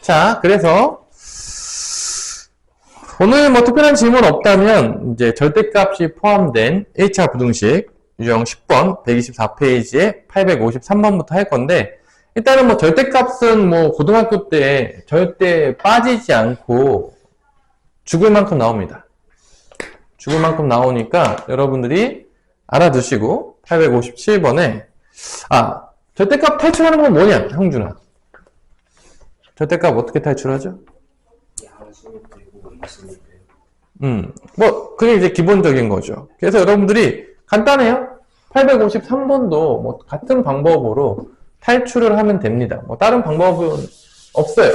자, 그래서 오늘 뭐 특별한 질문 없다면 이제 절대값이 포함된 1차 부등식 유형 10번 124페이지에 853번부터 할 건데, 일단은 뭐 절대값은 뭐 고등학교 때 절대 빠지지 않고 죽을 만큼 나옵니다. 죽을 만큼 나오니까 여러분들이 알아두시고 857번에 절대값 탈출하는 건 뭐냐, 형준아? 절대값 어떻게 탈출하죠? 뭐 그게 이제 기본적인 거죠. 그래서 여러분들이 간단해요. 853번도 뭐 같은 방법으로 탈출을 하면 됩니다. 뭐 다른 방법은 없어요.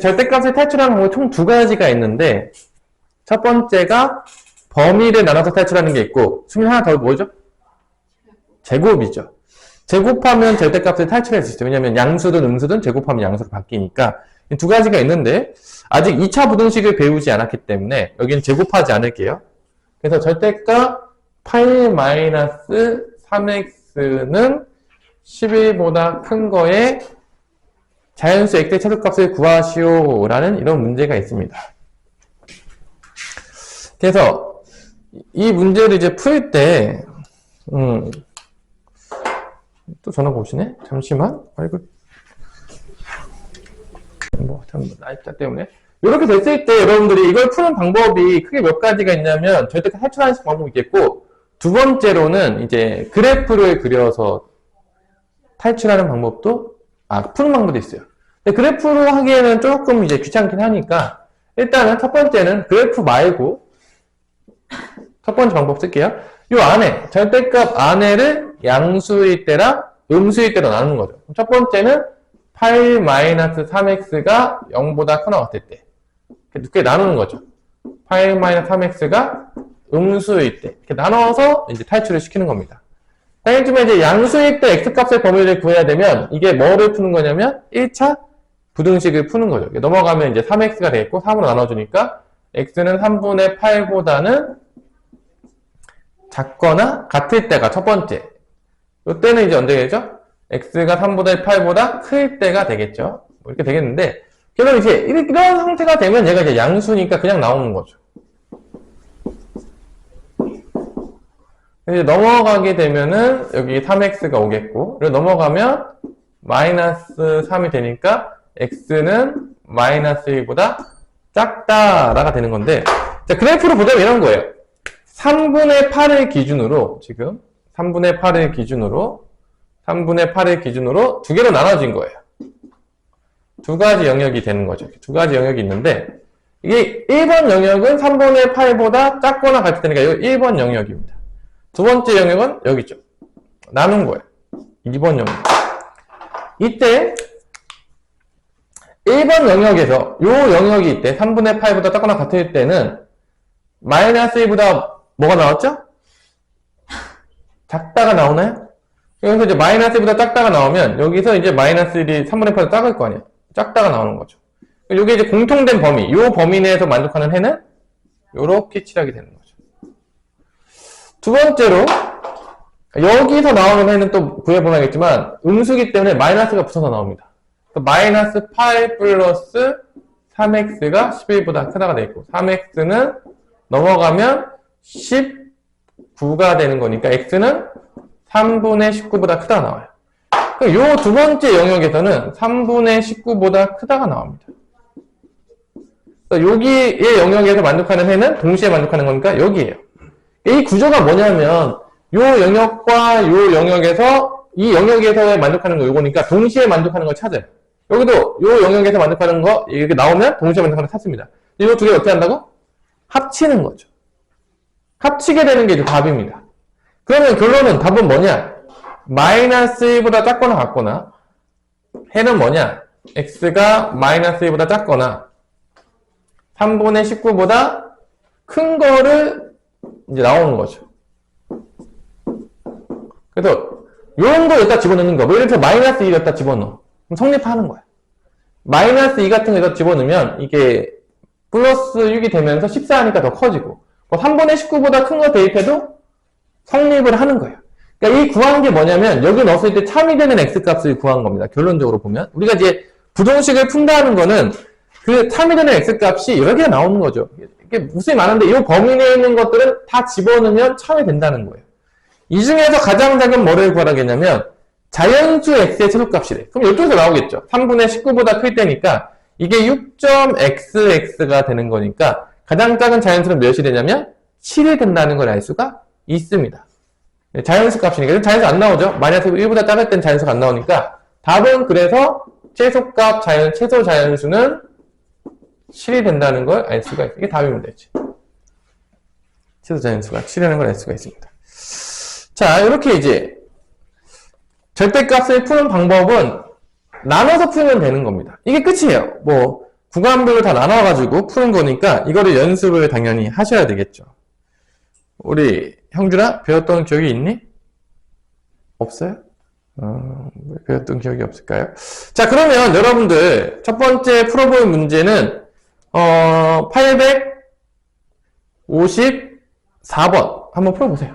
절대값을 탈출하는 방법이 총 두 가지가 있는데, 첫 번째가 범위를 나눠서 탈출하는 게 있고, 수민 하나 더 뭐죠? 제곱이죠. 제곱하면 절대값을 탈출할 수 있어요. 왜냐면 양수든 음수든 제곱하면 양수로 바뀌니까. 이 두 가지가 있는데 아직 2차 부등식을 배우지 않았기 때문에 여기는 제곱하지 않을게요. 그래서 절대값 8-3x는 11보다 큰 거에 자연수 x의 최소값을 구하시오 라는 이런 문제가 있습니다. 그래서 이 문제를 이제 풀 때 또 전화가 오시네? 잠시만. 아이고. 뭐, 참, 날짜 때문에. 이렇게 됐을 때 여러분들이 이걸 푸는 방법이 크게 몇 가지가 있냐면, 절대값 탈출하는 방법이 있겠고, 두 번째로는 이제 그래프를 그려서 탈출하는 방법도, 푸는 방법도 있어요. 근데 그래프로 하기에는 조금 이제 귀찮긴 하니까, 일단은 첫 번째는 그래프 말고, 첫 번째 방법 쓸게요. 요 안에, 절대값 안에를 양수일 때랑 음수일 때로 나누는 거죠. 첫 번째는 8-3x가 0보다 크거나 같을 때. 이렇게 나누는 거죠. 8-3x가 음수일 때. 이렇게 나눠서 이제 탈출을 시키는 겁니다. 당연히 이제 양수일 때 x값의 범위를 구해야 되면 이게 뭐를 푸는 거냐면 1차 부등식을 푸는 거죠. 넘어가면 이제 3x가 되겠고 3으로 나눠주니까 x는 3분의 8보다는 작거나 같을 때가 첫 번째. 이때는 이제 언제 되죠? x가 3분의 8보다 클 때가 되겠죠. 뭐 이렇게 되겠는데, 결론 이제 이런 상태가 되면 얘가 이제 양수니까 그냥 나오는 거죠. 이제 넘어가게 되면은 여기 3x가 오겠고, 그리고 넘어가면 마이너스 3이 되니까 x는 마이너스 1보다 작다라가 되는 건데, 자, 그래프로 보자면 이런 거예요. 3분의 8을 기준으로, 지금 3분의 8을 기준으로 두 개로 나눠진 거예요. 두 가지 영역이 되는 거죠. 두 가지 영역이 있는데, 이게 1번 영역은 3분의 8보다 작거나 같을 테니까 이거 1번 영역입니다. 두 번째 영역은 여기 있죠. 나눈 거예요. 2번 영역. 이때 1번 영역에서 요 영역이 이때 3분의 8보다 작거나 같을 때는 마이너스 1보다 뭐가 나왔죠? 작다가 나오나요? 여기서 이제 마이너스 1보다 작다가 나오면 여기서 이제 마이너스 1이 3분의 8보다 작을 거 아니에요. 작다가 나오는 거죠. 이게 이제 공통된 범위, 이 범위 내에서 만족하는 해는 이렇게 칠하게 되는 거죠. 두 번째로 여기서 나오는 해는 또 구해보면 음수기 때문에 마이너스가 붙어서 나옵니다. 마이너스 8 플러스 3x가 11보다 크다가 되겠고 3x는 넘어가면 19가 되는 거니까 x는 3분의 19보다 크다가 나와요. 요 두 번째 영역에서는 3분의 19보다 크다가 나옵니다. 여기의 영역에서 만족하는 해는 동시에 만족하는 거니까 여기에요. 이 구조가 뭐냐면 요 영역과 요 영역에서 이 영역에서 만족하는 거 요거니까 동시에 만족하는 걸 찾아요. 여기도 요 영역에서 만족하는 거 이렇게 나오면 동시에 만족하는 걸 찾습니다. 이 두 개 어떻게 한다고? 합치는 거죠. 합치게 되는 게 이제 답입니다. 그러면 결론은 답은 뭐냐? 마이너스 1보다 작거나 같거나 해는 뭐냐? x가 마이너스 1보다 작거나 3분의 19보다 큰 거를 이제 나오는 거죠. 그래서 이런 거 여기다 집어넣는 거. 뭐 예를 들어 마이너스 2 여기다 집어넣어. 그럼 성립하는 거야. 마이너스 2 같은 거 여기다 집어넣으면 이게 플러스 6이 되면서 14하니까 더 커지고 3분의 19보다 큰 거 대입해도 성립을 하는 거예요. 그러니까 이 구한 게 뭐냐면 여기 넣었을 때 참이 되는 x값을 구한 겁니다. 결론적으로 보면 우리가 이제 부동식을 푼다는 거는 그 참이 되는 x값이 여러 개가 나오는 거죠. 이게 무수히 많은데 이 범위 내에 있는 것들은 다 집어넣으면 참이 된다는 거예요. 이 중에서 가장 작은 뭐를 구하라겠냐면 자연수 x의 최소값이래. 그럼 이쪽에서 나오겠죠. 3분의 19보다 클 때니까 이게 6.xx가 되는 거니까 가장 작은 자연수는 몇이 되냐면 7이 된다는 걸 알 수가 있습니다. 자연수 값이니까 자연수 안 나오죠. 마이너스 1보다 작을 땐 자연수가 안 나오니까 답은 그래서 최소값 최소 자연수는 7이 된다는 걸 알 수가 있어요. 이게 답이면 되지. 최소 자연수가 7이라는 걸 알 수가 있습니다. 자, 이렇게 이제 절대값을 푸는 방법은 나눠서 풀면 되는 겁니다. 이게 끝이에요. 뭐 구간별로 다 나눠가지고 푸는 거니까 이거를 연습을 당연히 하셔야 되겠죠. 우리 형준아 배웠던 기억이 있니? 없어요? 배웠던 기억이 없을까요? 자, 그러면 여러분들 첫 번째 풀어볼 문제는 854번 한번 풀어보세요.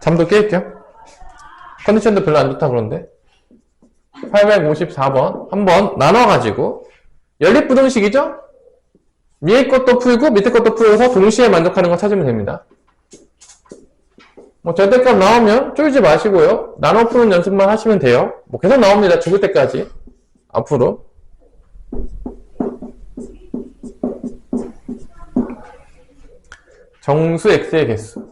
잠도 깰게요. 컨디션도 별로 안 좋다 그런데 854번 한번 나눠가지고 연립부등식이죠? 위에 것도 풀고 밑에 것도 풀어서 동시에 만족하는 거 찾으면 됩니다. 뭐 절대값 나오면 쫄지 마시고요. 나눠 푸는 연습만 하시면 돼요. 뭐 계속 나옵니다. 죽을 때까지 앞으로. 정수 x의 개수.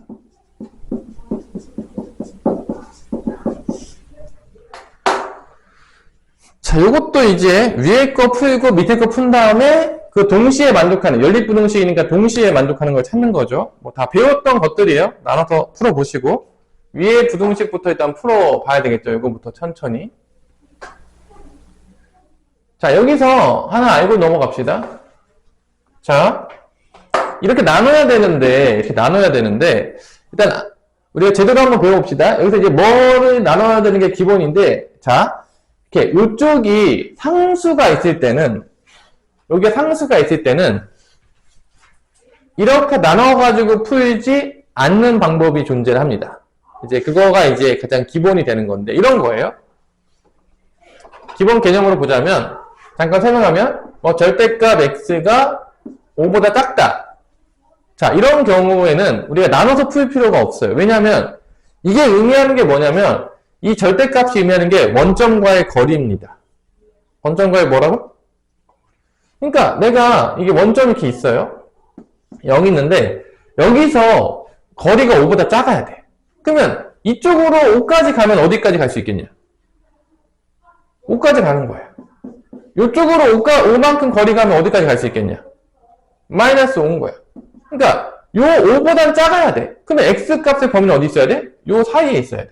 자, 요것도 이제 위에 거 풀고 밑에 거 푼 다음에 그 동시에 만족하는, 연립부등식이니까 동시에 만족하는 걸 찾는 거죠. 뭐 다 배웠던 것들이에요. 나눠서 풀어보시고 위에 부등식부터 일단 풀어봐야 되겠죠. 이거부터 천천히. 자, 여기서 하나 알고 넘어갑시다. 자, 이렇게 나눠야 되는데 일단 우리가 제대로 한번 배워봅시다. 여기서 이제 뭐를 나눠야 되는 게 기본인데, 자, 이렇게 요쪽이 상수가 있을 때는, 여기가 상수가 있을 때는 이렇게 나눠가지고 풀지 않는 방법이 존재를 합니다. 이제 그거가 이제 가장 기본이 되는 건데, 이런 거예요. 기본 개념으로 보자면, 잠깐 설명하면, 절대값 x가 5보다 작다. 자, 이런 경우에는 우리가 나눠서 풀 필요가 없어요. 왜냐하면 이게 의미하는 게 뭐냐면 이 절대값이 의미하는 게 원점과의 거리입니다. 원점과의 뭐라고? 그러니까 내가 이게 원점이 이렇게 있어요. 0이 있는데 여기서 거리가 5보다 작아야 돼. 그러면 이쪽으로 5까지 가면 어디까지 갈 수 있겠냐? 5까지 가는 거예요. 이쪽으로 5만큼 거리 가면 어디까지 갈 수 있겠냐? 마이너스 5인 거야. 그러니까 요 5보다는 작아야 돼. 그러면 x값의 범위는 어디 있어야 돼? 요 사이에 있어야 돼.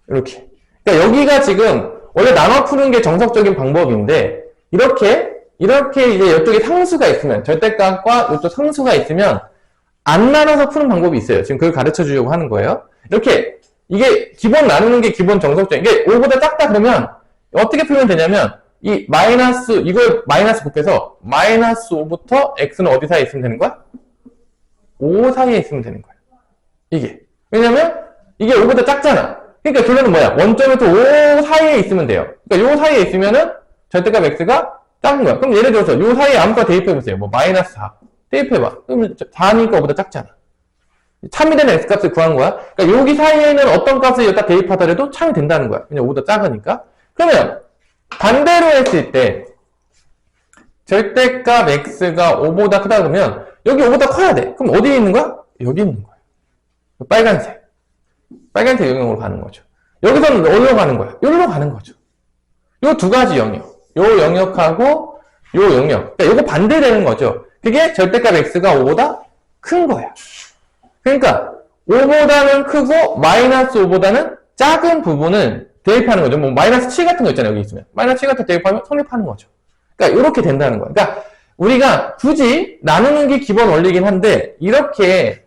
이렇게. 그러니까 여기가 지금 원래 나눠 푸는 게 정석적인 방법인데 이렇게 이제 이쪽에 상수가 있으면, 절대값과 이쪽 상수가 있으면 안 나눠서 푸는 방법이 있어요. 지금 그걸 가르쳐 주려고 하는 거예요. 이렇게 이게 기본 나누는 게 기본 정석적인 게 5보다 작다 그러면 어떻게 풀면 되냐면 이 이걸 마이너스 곱해서 마이너스 5부터 x는 어디 사이에 있으면 되는 거야? 5 사이에 있으면 되는 거야. 이게. 왜냐면 이게 5보다 작잖아. 그러니까 결론은 뭐야? 원점에서 5 사이에 있으면 돼요. 그러니까 요 사이에 있으면은 절대값 x가 작은 거야. 그럼 예를 들어서 요 사이에 아무거나 대입해보세요. 뭐 마이너스 4. 대입해봐. 그러면 4니까 5보다 작잖아. 참이 되는 x값을 구한 거야. 그러니까 여기 사이에는 어떤 값을 여기다 대입하더라도 참이 된다는 거야. 그냥 5보다 작으니까. 그러면 반대로 했을 때 절대값 x가 5보다 크다 그러면 여기 5보다 커야 돼. 그럼 어디에 있는 거야? 여기 있는 거야. 빨간색 영역으로 가는 거죠. 여기서는 어디로 가는 거야? 여기로 가는 거죠. 요 두 가지 영역. 요 영역하고 요 영역. 그러니까 요거 반대되는 거죠. 그게 절대값 x가 5보다 큰 거야. 그러니까 5보다는 크고 마이너스 5보다는 작은 부분은 대입하는 거죠. 뭐 마이너스 7 같은 거 있잖아요. 여기 있으면. 마이너스 7 같은 거 대입하면 성립하는 거죠. 그러니까 이렇게 된다는 거예요. 그러니까 우리가 굳이 나누는 게 기본 원리긴 한데 이렇게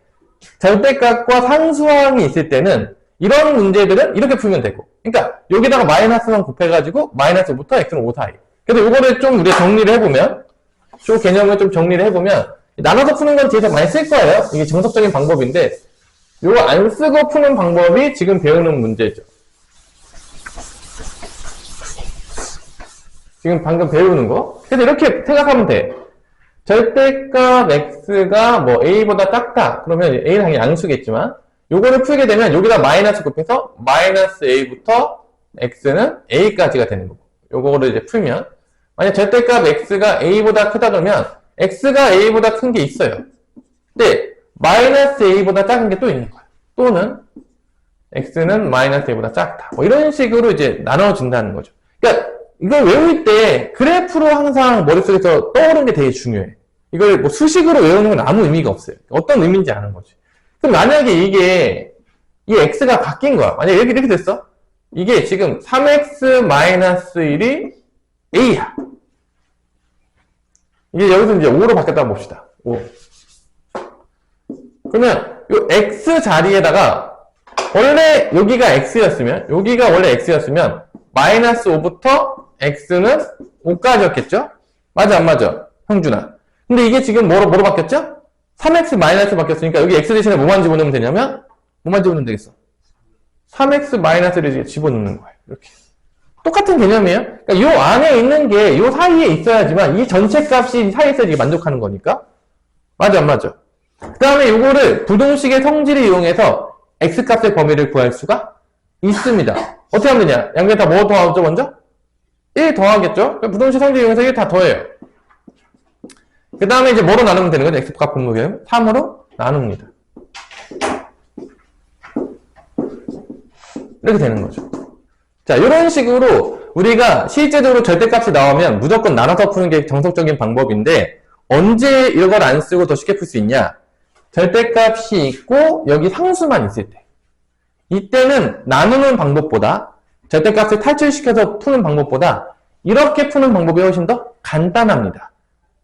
절대값과 상수항이 있을 때는 이런 문제들은 이렇게 풀면 되고, 그러니까 여기다가 마이너스만 곱해가지고 마이너스 5부터 x는 5 사이. 그래서 이거를 좀 우리가 정리를 해보면, 요 개념을 좀 정리를 해보면 나눠서 푸는 건 뒤에서 많이 쓸 거예요. 이게 정석적인 방법인데 요거 안 쓰고 푸는 방법이 지금 배우는 문제죠. 지금 방금 배우는 거. 그래서 이렇게 생각하면 돼. 절대값 x가 뭐 a보다 작다. 그러면 a는 당연히 양수겠지만 요거를 풀게 되면 여기다 마이너스 곱해서 마이너스 a부터 x는 a까지가 되는 거고. 요거를 이제 풀면 만약 절대값 x가 a보다 크다 그러면 x가 a보다 큰 게 있어요. 근데 마이너스 a보다 작은 게 또 있는 거야. 또는 x는 마이너스 a보다 작다. 뭐 이런 식으로 이제 나눠진다는 거죠. 그러니까 이걸 외울 때 그래프로 항상 머릿속에서 떠오르는 게 되게 중요해. 이걸 뭐 수식으로 외우는 건 아무 의미가 없어요. 어떤 의미인지 아는 거지. 그럼 만약에 이게 이 x가 바뀐 거야. 만약에 이렇게 됐어. 이게 지금 3x-1이 a야. 이게 여기서 이제 5로 바뀌었다고 봅시다. 5. 그러면 이 x 자리에다가 원래 여기가 x였으면 여기가 원래 x였으면 마이너스 5부터 x는 5까지였겠죠? 맞아 안 맞아? 형준아. 근데 이게 지금 뭐로 바뀌었죠? 3x 마이너스 바뀌었으니까 여기 x 대신에 뭐만 집어넣으면 되냐면 뭐만 집어넣으면 되겠어? 3x 마이너스를 집어넣는 거예요. 이렇게. 똑같은 개념이에요. 그러니까 이 안에 있는 게 이 사이에 있어야지만 이 전체 값이 사이에 있어야지 만족하는 거니까. 맞아 안 맞아? 그 다음에 이거를 부동식의 성질을 이용해서 x값의 범위를 구할 수가 있습니다. 어떻게 하면 되냐? 양변 다 뭐 더하죠 먼저? 1 더하겠죠? 부동식 성질 이용해서 1 다 더해요. 그 다음에 이제 뭐로 나누면 되는 거죠? x값 분모계를 3으로 나눕니다. 이렇게 되는 거죠. 자, 이런 식으로 우리가 실제적으로 절대값이 나오면 무조건 나눠서 푸는 게 정석적인 방법인데 언제 이걸 안 쓰고 더 쉽게 풀 수 있냐? 절대값이 있고 여기 상수만 있을 때. 이때는 나누는 방법보다 절대값을 탈출시켜서 푸는 방법보다 이렇게 푸는 방법이 훨씬 더 간단합니다.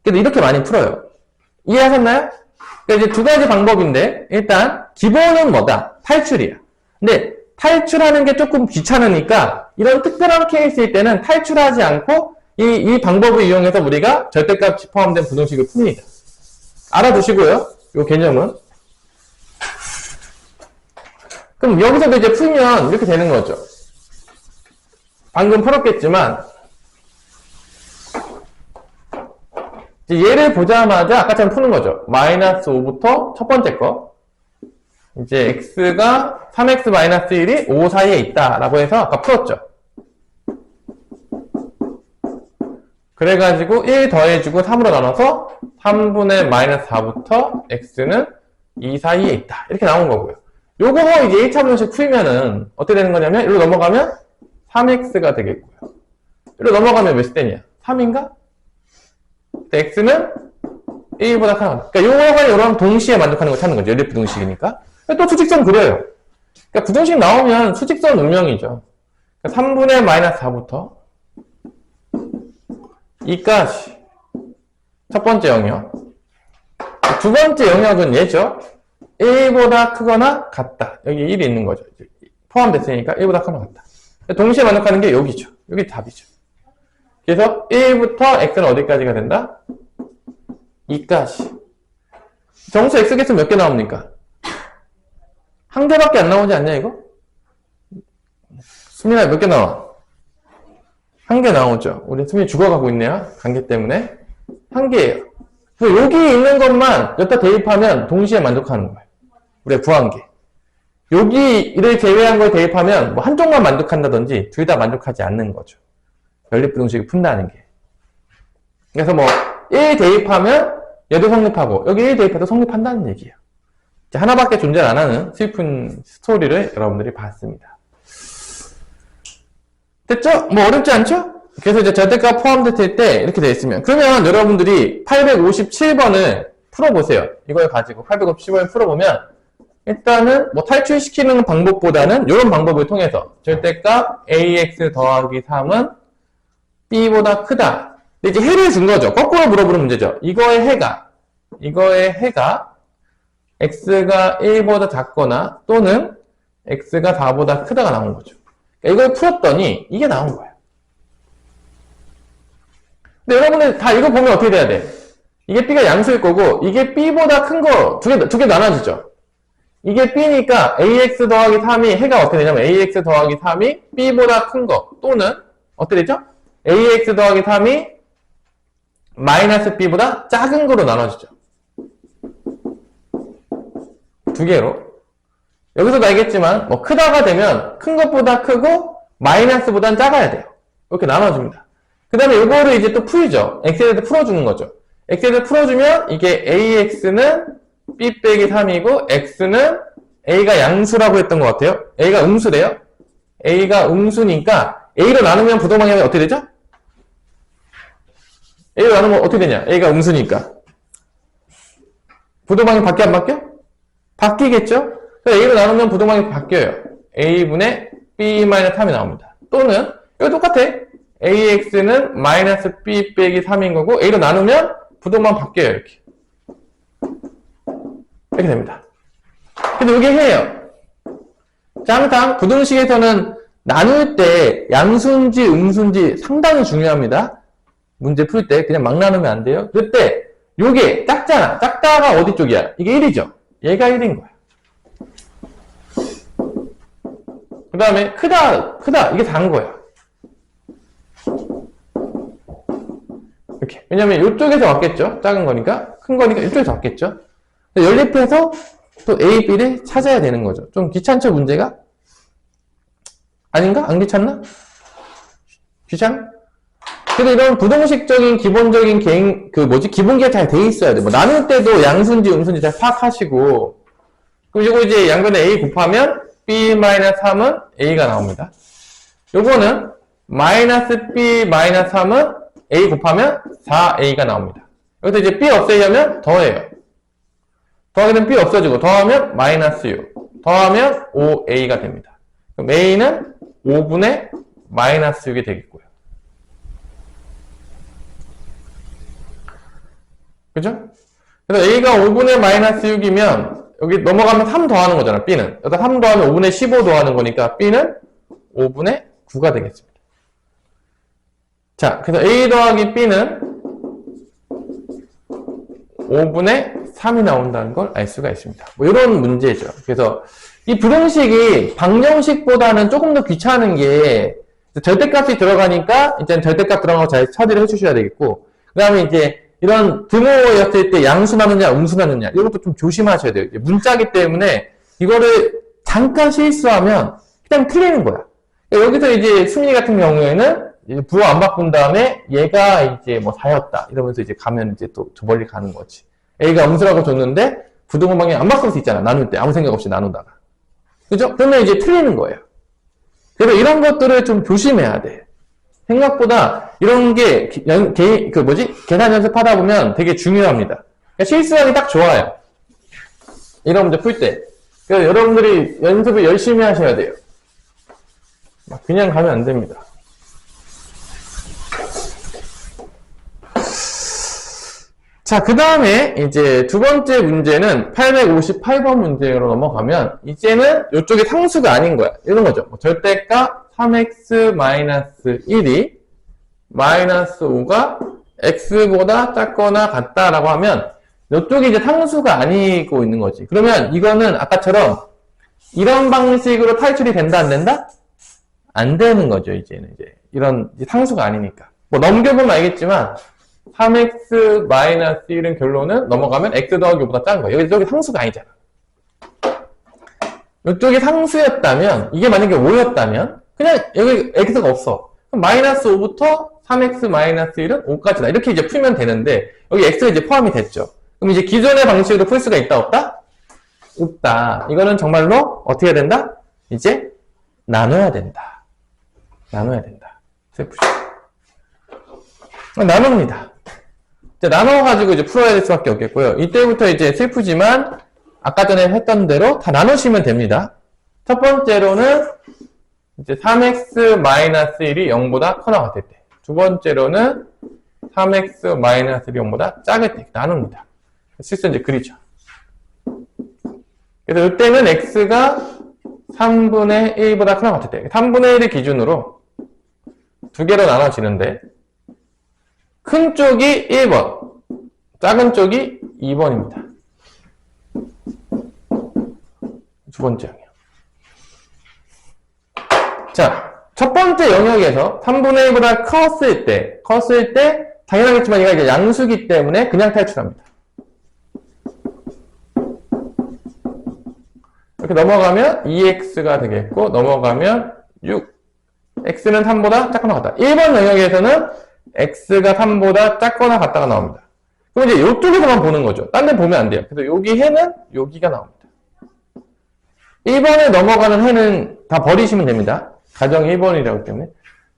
그래서 이렇게 많이 풀어요. 이해하셨나요? 그러니까 이제 두 가지 방법인데 일단 기본은 뭐다? 탈출이야. 근데 탈출하는 게 조금 귀찮으니까 이런 특별한 케이스일 때는 탈출하지 않고 이 방법을 이용해서 우리가 절대값이 포함된 부동식을 풉니다. 알아두시고요. 이 개념은. 그럼 여기서도 이제 풀면 이렇게 되는 거죠. 방금 풀었겠지만 이제 얘를 보자마자 아까처럼 푸는 거죠. 마이너스 5부터 첫 번째 거. 이제 x가 3x-1이 5 사이에 있다라고 해서 아까 풀었죠. 그래가지고 1 더해주고 3으로 나눠서 3분의 마이너스 4부터 x는 2 사이에 있다. 이렇게 나온 거고요. 요거 이제 1차 분식 풀면은 어떻게 되는 거냐면 이리로 넘어가면 3x가 되겠고요. 이리로 넘어가면 몇 대냐? 3인가? x는 1보다 크다. 그러니까 요거가 이런 동시에 만족하는 걸 찾는 거죠. 연립 부동식이니까. 또 수직선 그려요. 그러니까 부동식 나오면 수직선 운명이죠. 그러니까 3분의 마이너스 4부터 2까지 첫 번째 영역. 두 번째 영역은 얘죠. 1보다 크거나 같다. 여기 1이 있는 거죠. 포함됐으니까 1보다 크거나 같다. 동시에 만족하는 게 여기죠. 여기 답이죠. 그래서 1부터 x는 어디까지가 된다? 2까지. 정수 x 개수 몇 개 나옵니까? 한 개밖에 안 나오지 않냐, 이거? 수민아, 몇 개 나와? 한 개 나오죠. 우리 수민이 죽어가고 있네요. 관계 때문에. 한 개예요. 그래서 여기 있는 것만 여기다 대입하면 동시에 만족하는 거예요. 우리가 구한 게. 여기를 제외한 걸 대입하면 뭐 한쪽만 만족한다든지 둘 다 만족하지 않는 거죠. 연립부동식을 푼다는 게. 그래서 뭐 1 대입하면 얘도 성립하고 여기 1 대입해도 성립한다는 얘기예요. 하나밖에 존재 안 하는 슬픈 스토리를 여러분들이 봤습니다. 됐죠? 뭐 어렵지 않죠? 그래서 이제 절대값 포함됐을 때 이렇게 되어 있으면 그러면 여러분들이 857번을 풀어보세요. 이걸 가지고 857번을 풀어보면 일단은 뭐 탈출시키는 방법보다는 이런 방법을 통해서 절대값 ax 더하기 3은 b보다 크다. 근데 이제 해를 준 거죠. 거꾸로 물어보는 문제죠. 이거의 해가 x가 1보다 작거나 또는 x가 4보다 크다가 나온 거죠. 그러니까 이걸 풀었더니 이게 나온 거예요. 근데 여러분들 다 이거 보면 어떻게 돼야 돼? 이게 b가 양수일 거고 이게 b보다 큰 거 두 개 나눠지죠. 이게 b니까 ax 더하기 3이 해가 어떻게 되냐면 ax 더하기 3이 b보다 큰 거 또는 어떻게 되죠? ax 더하기 3이 마이너스 b보다 작은 거로 나눠지죠. 두 개로. 여기서도 알겠지만 뭐 크다가 되면 큰 것보다 크고 마이너스보단 작아야 돼요. 이렇게 나눠줍니다. 그 다음에 이거를 이제 또 풀죠. x에 대해서 풀어주는 거죠. x에 대해서 풀어주면 이게 ax는 b 빼기 3이고 x는 a가 양수라고 했던 것 같아요. a가 음수래요. a가 음수니까 a로 나누면 부동방향이 어떻게 되죠? a로 나누면 어떻게 되냐? a가 음수니까 부동방향 바뀌어 안 바뀌어? 바뀌겠죠? 그래서 a로 나누면 부동방향이 바뀌어요. a분의 b-3이 나옵니다. 또는 이거 똑같아. ax는 마이너스 b 빼기 3인 거고 a로 나누면 부동방 바뀌어요. 이렇게 됩니다. 근데 이게 해요. 자, 항상 부등식에서는 나눌 때 양수인지 음수인지 상당히 중요합니다. 문제 풀 때 그냥 막 나누면 안 돼요. 그때 요게 작잖아. 작다가 어디 쪽이야? 이게 1이죠. 얘가 1인 거야. 그 다음에 크다 이게 4인 거야. 이렇게. 왜냐면 이쪽에서 왔겠죠. 작은 거니까. 큰 거니까 이쪽에서 왔겠죠. 연립해서 또 A, B를 찾아야 되는 거죠. 좀 귀찮죠, 문제가? 아닌가? 안 귀찮나? 귀찮아? 근데 이런 부동식적인 기본적인 기본기가 잘 돼 있어야 돼. 뭐 나눌 때도 양수인지 음수인지 잘 파악하시고. 그럼 이거 이제 양변에 A 곱하면 B-3은 A가 나옵니다. 요거는 마이너스 B-3은 A 곱하면 4A가 나옵니다. 여기서 이제 B 없애려면 더해요. 더하게 되면 B 없어지고 더하면 마이너스 6 더하면 5A가 됩니다. 그럼 A는 5분의 마이너스 6이 되겠고요. 그죠? 그래서 A가 5분의 마이너스 6이면 여기 넘어가면 3 더하는 거잖아, B는. 여기다 3 더하면 5분의 15 더하는 거니까 B는 5분의 9가 되겠습니다. 자, 그래서 A 더하기 B는 5분의 3이 나온다는 걸 알 수가 있습니다. 뭐 이런 문제죠. 그래서 이 부등식이 방정식보다는 조금 더 귀찮은 게 절대값이 들어가니까 이제 절대값 들어간 거 잘 처리를 해주셔야 되겠고, 그 다음에 이제 이런 등호였을 때 양수 나느냐 음수 나느냐 이것도 좀 조심하셔야 돼요. 문자기 때문에 이거를 잠깐 실수하면 그냥 틀리는 거야. 여기서 이제 승리 같은 경우에는 부호 안 바꾼 다음에 얘가 이제 뭐 4였다 이러면서 이제 가면 이제 또 저 멀리 가는 거지. A가 음수라고 줬는데 부등호 방향 안 바꿀 수 있잖아. 나눌 때 아무 생각 없이 나누다가. 그죠? 그러면 이제 틀리는 거예요. 그래서 이런 것들을 좀 조심해야 돼. 생각보다 이런 게 계산 연습하다 보면 되게 중요합니다. 그러니까 실수하기 딱 좋아요. 이런 문제 풀 때. 그래서 여러분들이 연습을 열심히 하셔야 돼요. 막 그냥 가면 안 됩니다. 자, 그 다음에 이제 두 번째 문제는 858번 문제로 넘어가면 이제는 이쪽이 상수가 아닌 거야. 이런 거죠. 절대값 3x-1이 마이너스 5가 x보다 작거나 같다라고 하면 이쪽이 이제 상수가 아니고 있는 거지. 그러면 이거는 아까처럼 이런 방식으로 탈출이 된다, 안 된다? 안 되는 거죠, 이제는 이제. 이런 상수가 아니니까. 뭐 넘겨보면 알겠지만 3x-1은 결론은 넘어가면 x 더하기 5보다 작은 거예요. 여기 상수가 아니잖아. 이쪽이 상수였다면, 이게 만약에 5였다면, 그냥 여기 x가 없어. 그럼 마이너스 5부터 3x-1은 5까지다. 이렇게 이제 풀면 되는데, 여기 x가 이제 포함이 됐죠. 그럼 이제 기존의 방식으로 풀 수가 있다, 없다? 없다. 이거는 정말로 어떻게 해야 된다? 이제 나눠야 된다. 나눠야 된다. 나눕니다. 이제 나눠가지고 이제 풀어야 될 수밖에 없겠고요. 이때부터 이제 슬프지만 아까 전에 했던 대로 다 나누시면 됩니다. 첫 번째로는 이제 3x-1이 0보다 커나 같을 때. 두 번째로는 3x-1이 0보다 작을 때 나눕니다. 실수 이제 그리죠. 그래서 이때는 x가 3분의 1보다 크나 같을 때. 3분의 1을 기준으로 두 개로 나눠지는데 큰 쪽이 1번, 작은 쪽이 2번입니다. 두 번째 항이요. 자, 첫 번째 영역에서 3분의 1보다 컸을 때, 당연하겠지만 얘가 이제 양수기 때문에 그냥 탈출합니다. 이렇게 넘어가면 2x가 되겠고, 넘어가면 6. x는 3보다 작거나 같다. 1번 영역에서는 x가 3보다 작거나 같다가 나옵니다. 그럼 이제 이쪽에서만 보는 거죠. 딴 데 보면 안 돼요. 그래서 여기 해는 여기가 나옵니다. 1번에 넘어가는 해는 다 버리시면 됩니다. 가정 1번이라고 때문에.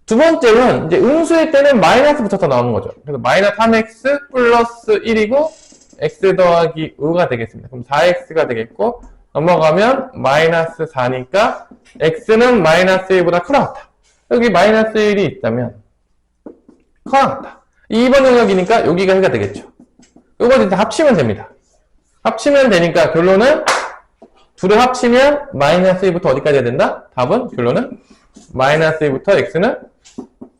두 번째는 이제 음수일 때는 마이너스 붙여서 나오는 거죠. 그래서 마이너스 3x 플러스 1이고 x 더하기 5가 되겠습니다. 그럼 4x가 되겠고 넘어가면 마이너스 4니까 x는 마이너스 1보다 크다 같다. 여기 마이너스 1이 있다면 크다 같다. 2번 영역이니까 여기가 해가 되겠죠. 이거 이제 합치면 됩니다. 합치면 되니까 결론은 둘을 합치면 마이너스 1부터 어디까지 해야 된다? 답은 결론은 마이너스 1부터 x는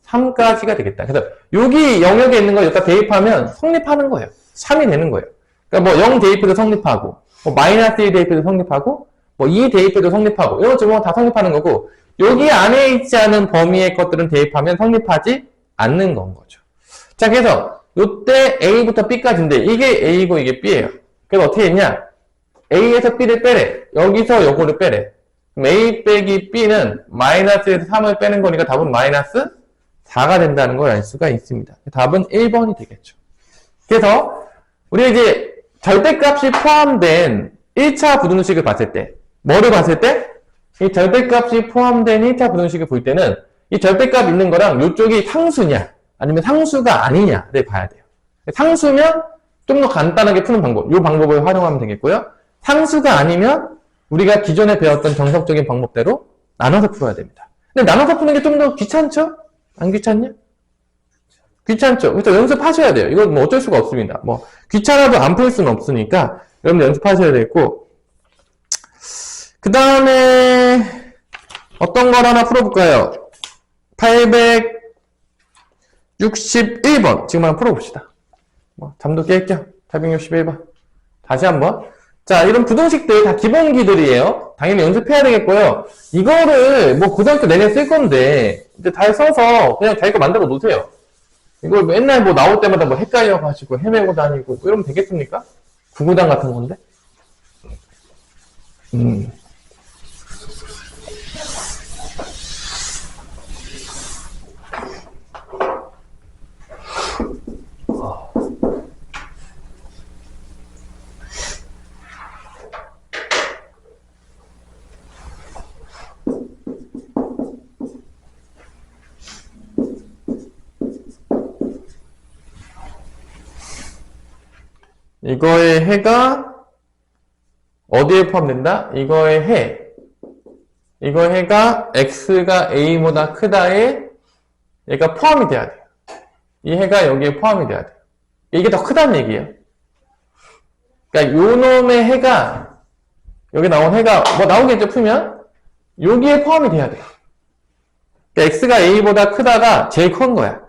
3까지가 되겠다. 그래서 여기 영역에 있는 거 여기다 대입하면 성립하는 거예요. 3이 되는 거예요. 그러니까 뭐 0 대입해도 성립하고 뭐 마이너스 1 대입해도 성립하고 뭐 2 대입해도 성립하고 이런 것들 다 성립하는 거고 여기 안에 있지 않은 범위의 것들은 대입하면 성립하지 않는 건 거죠. 자, 그래서 요때 A부터 B까지인데 이게 A고 이게 B예요. 그래서 어떻게 했냐? A에서 B를 빼래. 여기서 요거를 빼래. 그럼 A 빼기 B는 마이너스에서 3을 빼는 거니까 답은 마이너스 4가 된다는 걸 알 수가 있습니다. 답은 1번이 되겠죠. 그래서 우리가 이제 절대값이 포함된 1차 부등식을 봤을 때 뭐를 봤을 때? 이 절대값이 포함된 1차 부등식을 볼 때는 이 절대값 있는 거랑 이쪽이 상수냐 아니면 상수가 아니냐를 봐야 돼요. 상수면 좀 더 간단하게 푸는 방법, 이 방법을 활용하면 되겠고요. 상수가 아니면 우리가 기존에 배웠던 정석적인 방법대로 나눠서 풀어야 됩니다. 근데 나눠서 푸는 게 좀 더 귀찮죠? 안 귀찮냐? 귀찮죠? 그래서 연습하셔야 돼요. 이건 뭐 어쩔 수가 없습니다. 뭐 귀찮아도 안 풀 수는 없으니까 여러분들 연습하셔야 되겠고 그 다음에 어떤 걸 하나 풀어볼까요? 861번 지금 한번 풀어봅시다. 뭐 잠도 깰게요. 861번 다시 한번. 자, 이런 부등식들 다 기본기들이에요. 당연히 연습해야 되겠고요. 이거를 뭐 고등학교 내내 쓸 건데 이제 다 써서 그냥 자기가 만들어 놓으세요. 이걸 맨날 뭐 나올 때마다 뭐 헷갈려가지고 헤매고 다니고 이러면 되겠습니까? 구구단 같은 건데. 이거의 해가 어디에 포함된다? 이거의 해가 x가 a보다 크다에 얘가 포함이 돼야 돼요. 이 해가 여기에 포함이 돼야 돼요. 이게 더 크다는 얘기예요. 그러니까 요 놈의 해가 여기 나온 해가 뭐 나오겠죠? 풀면 여기에 포함이 돼야 돼요. 그러니까 x가 a보다 크다가 제일 큰 거야.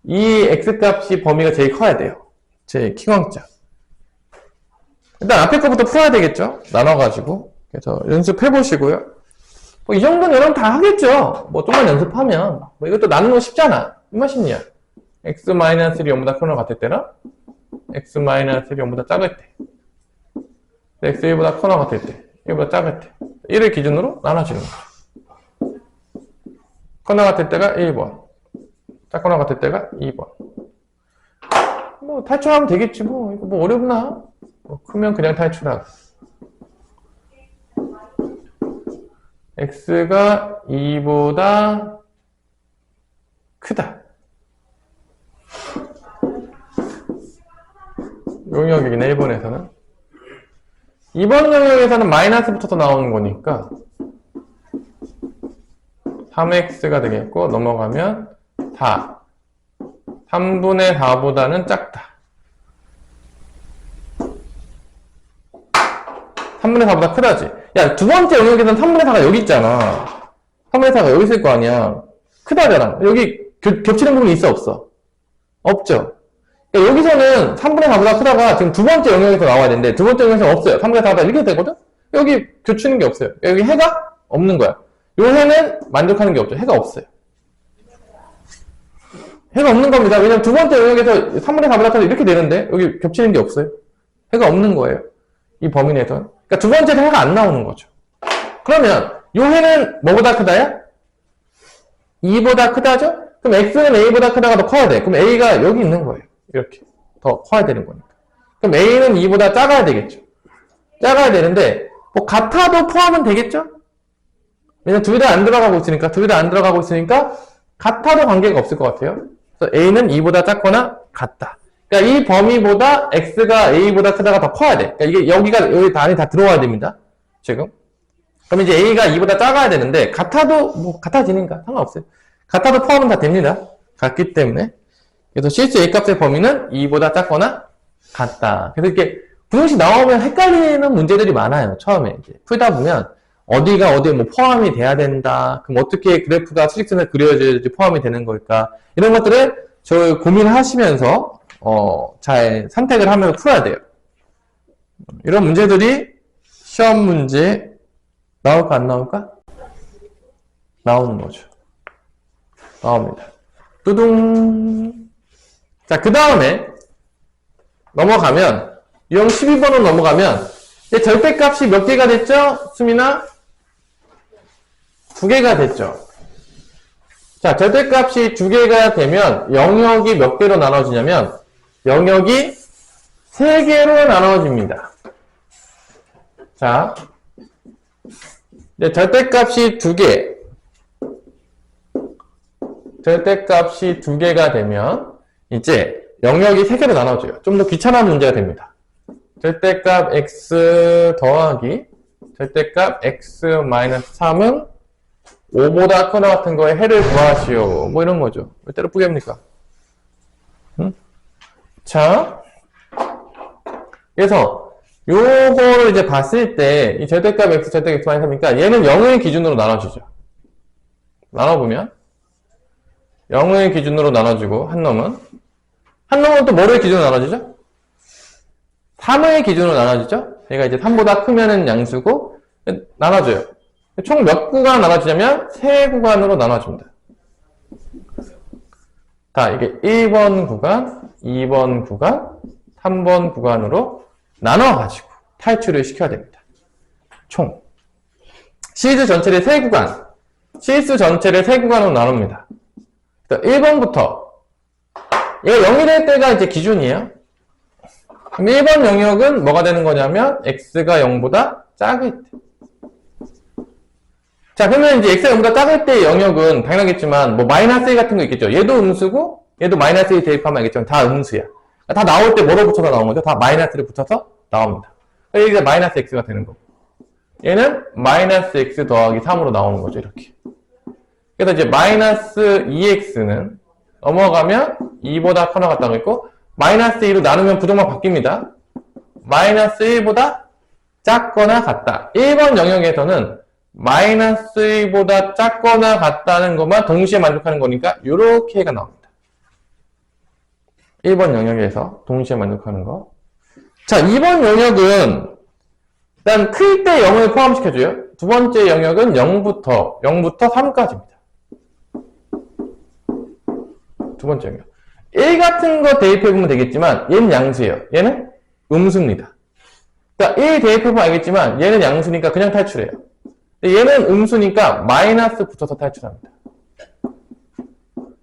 이 x값이 범위가 제일 커야 돼요. 제 키광자. 일단 앞에 거부터 풀어야 되겠죠? 나눠가지고. 그래서 연습해보시고요. 뭐 이 정도는 여러분 다 하겠죠? 뭐 좀만 연습하면. 뭐 이것도 나누는 거 쉽잖아. 얼마 쉽냐? x-1이 0보다 크거나 같을 때랑 x-1이 0보다 작을 때. x 1보다 크거나 같을 때. 1보다 작을 때. 1을 기준으로 나눠주는 거죠. 크거나 같을 때가 1번. 작거나 같을 때가 2번. 뭐 탈출하면 되겠지 뭐. 이거 뭐 어렵나? 뭐 크면 그냥 탈출하고. x가 2보다 크다. 영역이네, 1번에서는. 2번 영역에서는 마이너스 붙어서 나오는 거니까 3x가 되겠고 넘어가면 4. 3분의 4보다는 작다. 3분의 4보다 크다지. 야, 두 번째 영역에서는 3분의 4가 여기 있잖아. 3분의 4가 여기 있을 거 아니야. 크다잖아. 여기 겹치는 부분이 있어, 없어? 없죠. 그러니까 여기서는 3분의 4보다 크다가 지금 두 번째 영역에서 나와야 되는데 두 번째 영역에서 없어요. 3분의 4보다 이렇게 되거든? 여기 겹치는 게 없어요. 여기 해가 없는 거야. 요 해는 만족하는 게 없죠. 해가 없어요. 해가 없는 겁니다. 왜냐면 두 번째 영역에서 3분의 4보다 커서 이렇게 되는데 여기 겹치는 게 없어요. 해가 없는 거예요. 이 범위 내에서는. 그러니까 두 번째는 해가 안 나오는 거죠. 그러면 요 해는 뭐보다 크다야? 2보다 크다죠? 그럼 x는 a보다 크다가 더 커야 돼. 그럼 a가 여기 있는 거예요. 이렇게. 더 커야 되는 거니까. 그럼 a는 2보다 작아야 되겠죠. 작아야 되는데 뭐 같아도 포함은 되겠죠? 왜냐면 둘 다 안 들어가고 있으니까 같아도 관계가 없을 것 같아요. 그래서 a는 2보다 작거나 같다. 그러니까 이 범위보다 x가 a보다 크다가 더 커야 돼. 그러니까 이게 여기 안에 다 들어와야 됩니다. 지금. 그럼 이제 a가 2보다 작아야 되는데 같아도 뭐 같아지니까 상관없어요. 같아도 포함은 다 됩니다. 같기 때문에. 그래서 실수 a 값의 범위는 2보다 작거나 같다. 그래서 이렇게 분홍식 나오면 헷갈리는 문제들이 많아요. 처음에 이제 풀다 보면 어디가 어디에 뭐 포함이 돼야 된다. 그럼 어떻게 그래프가 수직선을 그려야지 포함이 되는 걸까? 이런 것들을 저 고민하시면서 잘 선택을 하면서 풀어야 돼요. 이런 문제들이 시험 문제 나올까 안 나올까? 나오는 거죠. 나옵니다. 뚜둥. 자, 그 다음에 넘어가면 유형 12번으로 넘어가면 이제 절대값이 몇 개가 됐죠? 수민아? 2개가 됐죠. 자, 절대값이 2개가 되면 영역이 몇 개로 나눠지냐면 영역이 3개로 나눠집니다. 자, 이제 절대값이 2개. 절대값이 2개가 되면 이제 영역이 3개로 나눠져요. 좀 더 귀찮은 문제가 됩니다. 절대값 x 더하기 절대값 x-3은 5보다 크거나 같은 거에 해를 구하시오. 뭐 이런 거죠. 왜 때려 뿌게 합니까? 응? 자, 그래서 요거를 이제 봤을 때 이 절대값 x, 절대값 x-3이니까 얘는 0을 기준으로 나눠지죠. 나눠보면 0을 기준으로 나눠지고 한 놈은 또 뭐를 기준으로 나눠지죠? 3을 기준으로 나눠지죠? 얘가 이제 3보다 크면은 양수고 나눠져요. 총 몇 구간 나눠지냐면 3구간으로 나눠집니다. 자, 이게 1번 구간, 2번 구간, 3번 구간으로 나눠가지고 탈출을 시켜야 됩니다. 총. 시리즈 전체를 3구간, 실수 전체를 3구간으로 나눕니다. 1번부터 얘가 0이 될 때가 이제 기준이에요. 그럼 1번 영역은 뭐가 되는 거냐면 x가 0보다 작을 때. 자, 그러면 이제 x가 0보다 작을 때의 영역은 당연하겠지만 뭐 마이너스 1 같은 거 있겠죠. 얘도 음수고 얘도 마이너스 1 대입하면 알겠지만 다 음수야. 다 나올 때 뭐로 붙여서 나오는 거죠? 다 마이너스를 붙여서 나옵니다. 그래서 이게 마이너스 x가 되는 거고 얘는 마이너스 x 더하기 3으로 나오는 거죠. 이렇게. 그래서 이제 마이너스 2x는 넘어가면 2보다 커나 같다고 했고 마이너스 2로 나누면 부정만 바뀝니다. 마이너스 1보다 작거나 같다. 1번 영역에서는 마이너스 1보다 작거나 같다는 것만 동시에 만족하는 거니까 이렇게 해가 나옵니다. 1번 영역에서 동시에 만족하는 거. 자, 2번 영역은 일단 클 때 0을 포함시켜줘요. 두 번째 영역은 0부터 3까지입니다. 두 번째 영역. 1 같은 거 대입해보면 되겠지만 얘는 양수예요. 얘는 음수입니다. 그러니까 1 대입해보면 알겠지만 얘는 양수니까 그냥 탈출해요. 얘는 음수니까 마이너스 붙여서 탈출합니다.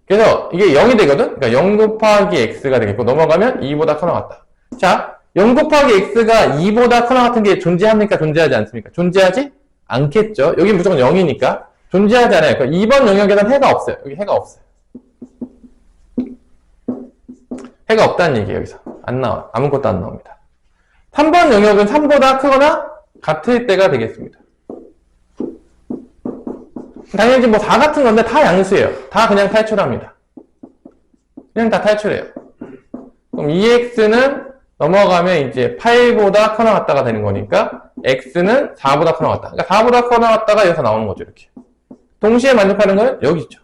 그래서 이게 0이 되거든? 그러니까 0 곱하기 x가 되겠고 넘어가면 2보다 커나 같다. 자, 0 곱하기 x가 2보다 커나 같은 게 존재합니까? 존재하지 않습니까? 존재하지 않겠죠? 여기 무조건 0이니까 존재하지 않아요. 그러니까 2번 영역에는 해가 없어요. 여기 해가 없어요. 해가 없다는 얘기예요. 여기서 안 나와요. 아무것도 안 나옵니다. 3번 영역은 3보다 크거나 같을 때가 되겠습니다. 당연히 뭐 4 같은 건데 다 양수예요. 다 그냥 탈출합니다. 그냥 다 탈출해요. 그럼 2x는 넘어가면 이제 8보다 커나 같다가 되는 거니까 x는 4보다 커나 같다. 그러니까 4보다 커나 같다가 여기서 나오는 거죠. 이렇게. 동시에 만족하는 거는 여기 있죠.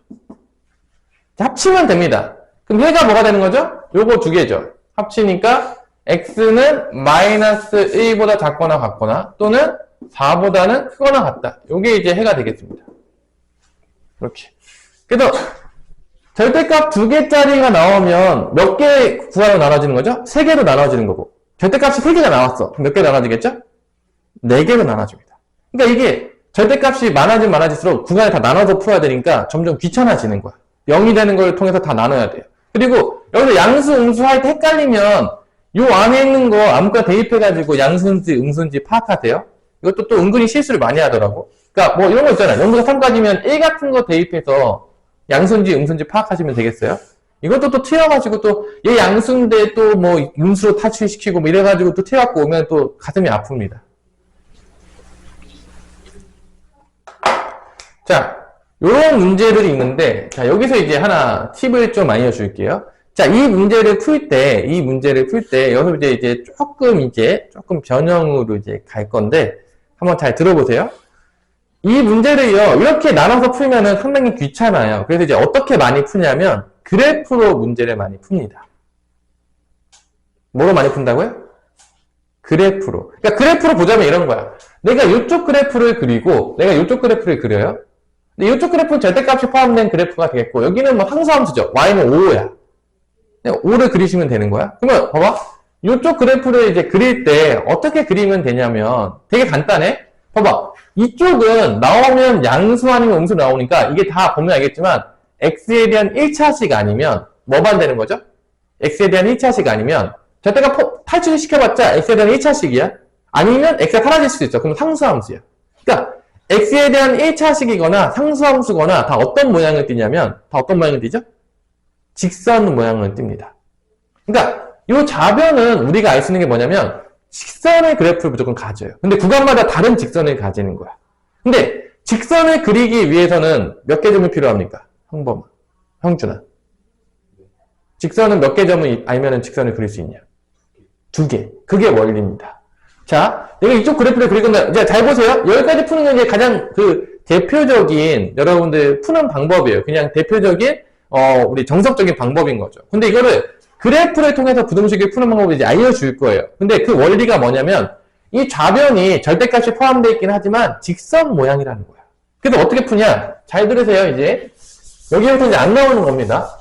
합치면 됩니다. 그럼 해가 뭐가 되는 거죠? 요거 두 개죠. 합치니까 x는 마이너스 1보다 작거나 같거나 또는 4보다는 크거나 같다. 요게 이제 해가 되겠습니다. 이렇게. 그래서 절대값 2개짜리가 나오면 몇 개 구하로 나눠지는 거죠? 3개로 나눠지는 거고. 절대값이 3개가 나왔어. 몇 개 나눠지겠죠? 4개로 나눠집니다. 그러니까 이게 절대값이 많아지면 많아질수록 구간에 다 나눠서 풀어야 되니까 점점 귀찮아지는 거야. 0이 되는 걸 통해서 다 나눠야 돼요. 그리고 여기서 양수, 음수 할 때 헷갈리면 요 안에 있는 거 아무거나 대입해가지고 양수인지 음수인지 파악하세요. 이것도 또 은근히 실수를 많이 하더라고. 그러니까 뭐 이런 거 있잖아요. 0부터 3까지면 1 같은 거 대입해서 양수인지 음수인지 파악하시면 되겠어요. 이것도 또 튀어가지고 또 얘 양수인데 또 뭐 음수로 탈출시키고 뭐 이래가지고 또 튀어갖고 오면 또 가슴이 아픕니다. 자, 요런 문제들이 있는데, 자, 여기서 이제 하나 팁을 좀 알려줄게요. 자, 이 문제를 풀 때, 여기서 이제 조금 변형으로 이제 갈 건데, 한번 잘 들어보세요. 이 문제를요, 이렇게 나눠서 풀면은 상당히 귀찮아요. 그래서 이제 어떻게 많이 푸냐면, 그래프로 문제를 많이 풉니다. 뭐로 많이 푼다고요? 그래프로. 그러니까 그래프로 보자면 이런 거야. 내가 이쪽 그래프를 그리고, 내가 이쪽 그래프를 그려요. 근데 이쪽 그래프는 절대값이 포함된 그래프가 되겠고, 여기는 뭐 항수함수죠. y는 5야. 5를 그리시면 되는 거야. 그러면 봐봐. 이쪽 그래프를 이제 그릴 때 어떻게 그리면 되냐면 되게 간단해. 봐봐. 이쪽은 나오면 양수 아니면 음수 나오니까 이게 다 보면 알겠지만 x에 대한 1차식 아니면 뭐만 되는 거죠? x에 대한 1차식 아니면 절대값 탈출을 시켜봤자 x에 대한 1차식이야. 아니면 x가 사라질 수도 있어. 그럼 상수함수야. 그러니까 x에 대한 1차식이거나 상수함수거나 다 어떤 모양을 띠냐면 다 어떤 모양을 띠죠? 직선 모양을 띱니다. 그러니까 이 좌변은 우리가 알 수 있는 게 뭐냐면 직선의 그래프를 무조건 가져요. 근데 구간마다 다른 직선을 가지는 거야. 근데 직선을 그리기 위해서는 몇 개 점이 필요합니까? 형범아, 형준아. 직선은 몇 개 점을 알면 직선을 그릴 수 있냐? 2개. 그게 원리입니다. 자, 내가 이쪽 그래프를 그릴 건데, 이제 잘 보세요. 여기까지 푸는 게 이제 가장 대표적인 여러분들 푸는 방법이에요. 그냥 대표적인 우리 정석적인 방법인 거죠. 근데 이거를 그래프를 통해서 부등식을 푸는 방법을 이제 알려줄 거예요. 근데 그 원리가 뭐냐면 이 좌변이 절대값이 포함되어 있긴 하지만 직선 모양이라는 거야. 그래서 어떻게 푸냐? 잘 들으세요. 이제 여기부터 이제 안 나오는 겁니다.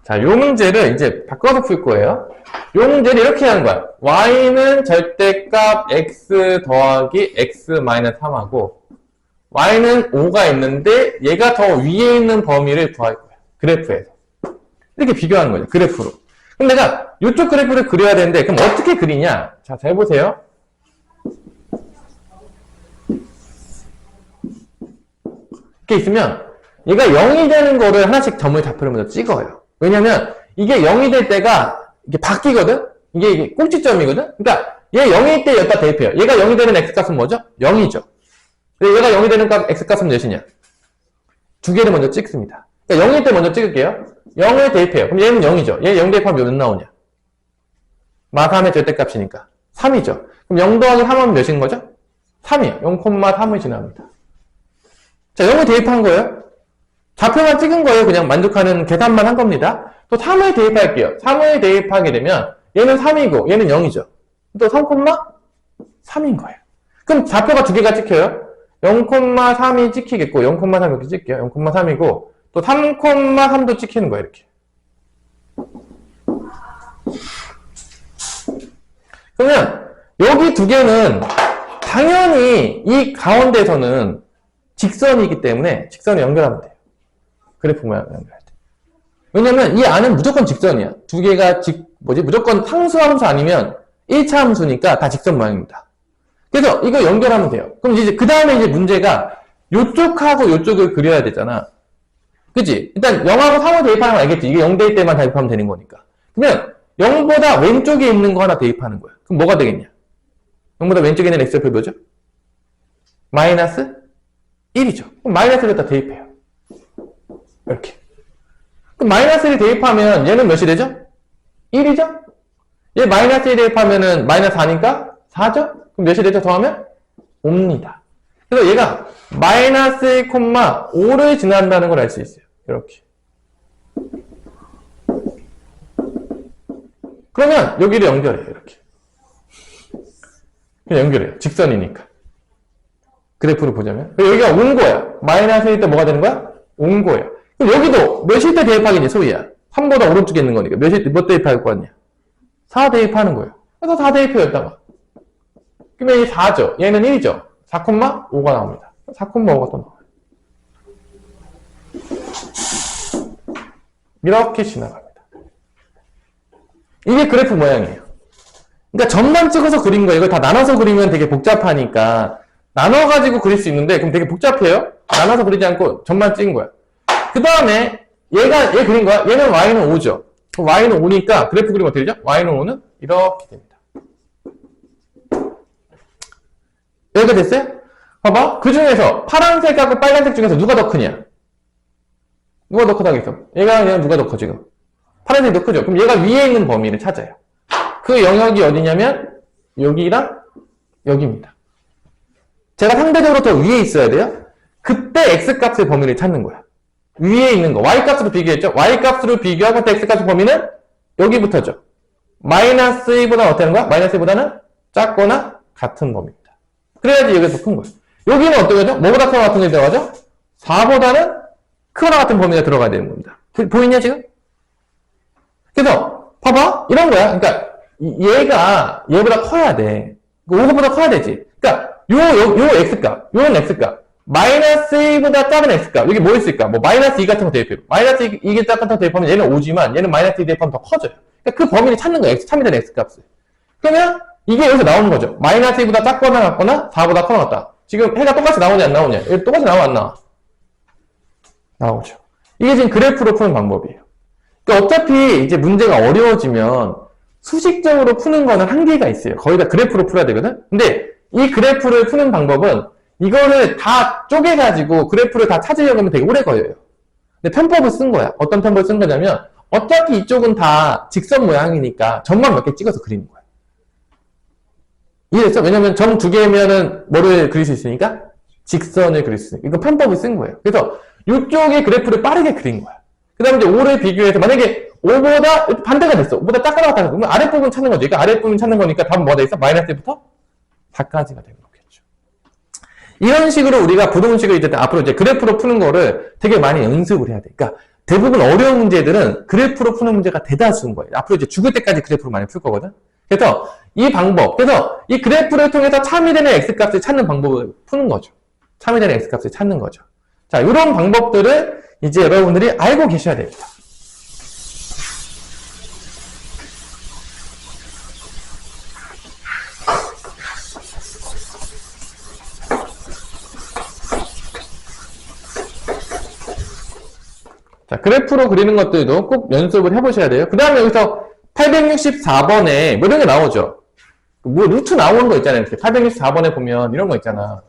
자, 요 문제를 이제 바꿔서 풀 거예요. 요 문제를 이렇게 하는 거야. y는 절대값 x 더하기 x 마이너스 3하고 y는 5가 있는데 얘가 더 위에 있는 범위를 구할 거야. 그래프에서. 이렇게 비교하는 거죠. 그래프로. 그럼 내가 이쪽 그래프를 그려야 되는데 그럼 어떻게 그리냐? 자, 잘 보세요. 이렇게 있으면 얘가 0이 되는 거를 하나씩 점을 좌표를 먼저 찍어요. 왜냐면 이게 0이 될 때가 이게 바뀌거든? 이게 꼭지점이거든? 그러니까 얘 0일 때 여기다 대입해요. 얘가 0이 되는 x값은 뭐죠? 0이죠. 얘가 0이 되는 x값은 몇이냐? 2개를 먼저 찍습니다. 그러니까 0일 때 먼저 찍을게요. 0을 대입해요. 그럼 얘는 0이죠. 얘 0 대입하면 몇 나오냐? 마3의 절대값이니까 3이죠. 그럼 0 더하기 3하면 몇인 거죠? 3이요. 0,3을 지납니다. 자, 0을 대입한 거예요. 좌표만 찍은 거예요. 그냥 만족하는 계산만 한 겁니다. 또 3을 대입할게요. 3을 대입하게 되면 얘는 3이고 얘는 0이죠. 또 3,3인 거예요. 그럼 좌표가 2개가 찍혀요. 0,3이 찍히겠고 0,3 이렇게 찍게요. 0,3이고 또 3,3도 찍히는 거예요. 이렇게. 그러면 여기 2개는 당연히 이 가운데서는 직선이기 때문에 직선을 연결하면 돼요. 그래프 모양을 연결할 때. 왜냐면 이 안은 무조건 직선이야. 2개가 무조건 상수함수 아니면 1차 함수니까 다 직선 모양입니다. 그래서 이거 연결하면 돼요. 그럼 이제 그 다음에 이제 문제가 요쪽하고 요쪽을 그려야 되잖아. 그치? 일단 0하고 3을 대입하면 알겠지. 이게 0 대입 때만 대입하면 되는 거니까. 그러면 0보다 왼쪽에 있는 거 하나 대입하는 거야. 그럼 뭐가 되겠냐? 0보다 왼쪽에 있는 x좌표 뭐죠? 마이너스 1이죠. 그럼 마이너스를 다 대입해요. 이렇게. 그럼 마이너스를 대입하면 얘는 몇이 되죠? 1이죠? 얘 마이너스 1 대입하면은 마이너스 4니까 4죠? 그럼 몇이 되죠? 더하면 5입니다. 그래서 얘가 마이너스 1,5를 지난다는 걸 알 수 있어요. 이렇게. 그러면 여기를 연결해요. 이렇게. 그냥 연결해요. 직선이니까. 그래프를 보자면. 여기가 온 거야. 마이너스일 때 뭐가 되는 거야? 온 거야. 그럼 여기도 몇일 때 대입하겠냐, 소위야. 3보다 오른쪽에 있는 거니까. 몇 대입할 거 같냐? 4 대입하는 거예요. 그래서 4 대입해요, 여기다가. 그러면 이 4죠. 얘는 1이죠. 4,5가 나옵니다. 4,5가 또 나와요. 이렇게 지나갑니다. 이게 그래프 모양이에요. 그러니까 점만 찍어서 그린 거예요. 이걸 다 나눠서 그리면 되게 복잡하니까 나눠가지고 그릴 수 있는데 그럼 되게 복잡해요. 나눠서 그리지 않고 점만 찍은 거야. 그 다음에 얘 그린 거야. 얘는 y는 5죠. 그럼 y는 5니까 그래프 그리면 어떻게 되죠? y는 5는 이렇게 됩니다. 여기가 됐어요? 봐봐. 그 중에서 파란색하고 빨간색 중에서 누가 더 크냐? 누가 더 크다겠어? 얘가 누가 더 커, 지금? 파란색이 더 크죠? 그럼 얘가 위에 있는 범위를 찾아요. 그 영역이 어디냐면, 여기랑 여기입니다. 제가 상대적으로 더 위에 있어야 돼요? 그때 x값의 범위를 찾는 거야. 위에 있는 거. y값으로 비교했죠? y값으로 비교하고 그때 x값의 범위는 여기부터죠. 마이너스 1보다 어떻게 하는 거야? 마이너스 1보다는 작거나 같은 범위입니다. 그래야지 여기가 더 큰 거예요. 여기는 어떻게 하죠? 뭐보다 크거나 같은 게 들어가죠? 4보다는 크거나 같은 범위가 들어가야 되는 겁니다. 보이냐, 지금? 그래서, 봐봐. 이런 거야. 그러니까, 얘가 얘보다 커야 돼. 5보다 커야 되지. 그러니까, 요 x값, 요는 x값. 마이너스 1보다 작은 x값. 여기 뭐 있을까? 뭐, 마이너스 2 같은 거 대입해요. 마이너스 2 같은 거 대입하면 얘는 5지만, 얘는 마이너스 2 대입하면 더 커져요. 그러니까 그 범위를 찾는 거예요. 참이 되는 x값을. 그러면, 이게 여기서 나오는 거죠. 마이너스 2보다 작거나 같거나 4보다 커나 같다. 지금 해가 똑같이 나오냐 안 나오냐? 여기 똑같이 나와 안 나와? 나오죠. 이게 지금 그래프로 푸는 방법이에요. 그러니까 어차피 이제 문제가 어려워지면 수식적으로 푸는 거는 한계가 있어요. 거의 다 그래프로 풀어야 되거든? 근데 이 그래프를 푸는 방법은 이거를 다 쪼개가지고 그래프를 다 찾으려고 하면 되게 오래 걸려요. 근데 편법을 쓴 거야. 어떤 편법을 쓴 거냐면 어차피 이쪽은 다 직선 모양이니까 점만 몇 개 찍어서 그리는 거야. 이해됐죠? 왜냐면 점 2개면은 뭐를 그릴 수 있으니까? 직선을 그릴 수 있으니까. 이거 편법을 쓴 거예요. 그래서 이쪽의 그래프를 빠르게 그린 거야. 그 다음에 이제 5를 비교해서 만약에 5보다 반대가 됐어. 5보다 작거나 같다. 그러면 아랫부분 찾는 거죠. 그러니까 아랫부분 찾는 거니까 답은 뭐가 돼 있어? 마이너스 1부터 4까지가 되는 거겠죠. 이런 식으로 우리가 부동식을 이제 앞으로 이제 그래프로 푸는 거를 되게 많이 연습을 해야 돼. 그러니까 대부분 어려운 문제들은 그래프로 푸는 문제가 대다수인 거예요. 앞으로 이제 죽을 때까지 그래프로 많이 풀 거거든. 그래서 이 방법, 그래서 이 그래프를 통해서 참이 되는 x값을 찾는 방법을 푸는 거죠. 참이 되는 x값을 찾는 거죠. 자, 이런 방법들을 이제 여러분들이 알고 계셔야 됩니다. 자, 그래프로 그리는 것들도 꼭 연습을 해보셔야 돼요. 그 다음에 여기서 864번에 뭐 이런 게 나오죠. 뭐 루트 나오는 거 있잖아요. 864번에 보면 이런 거 있잖아.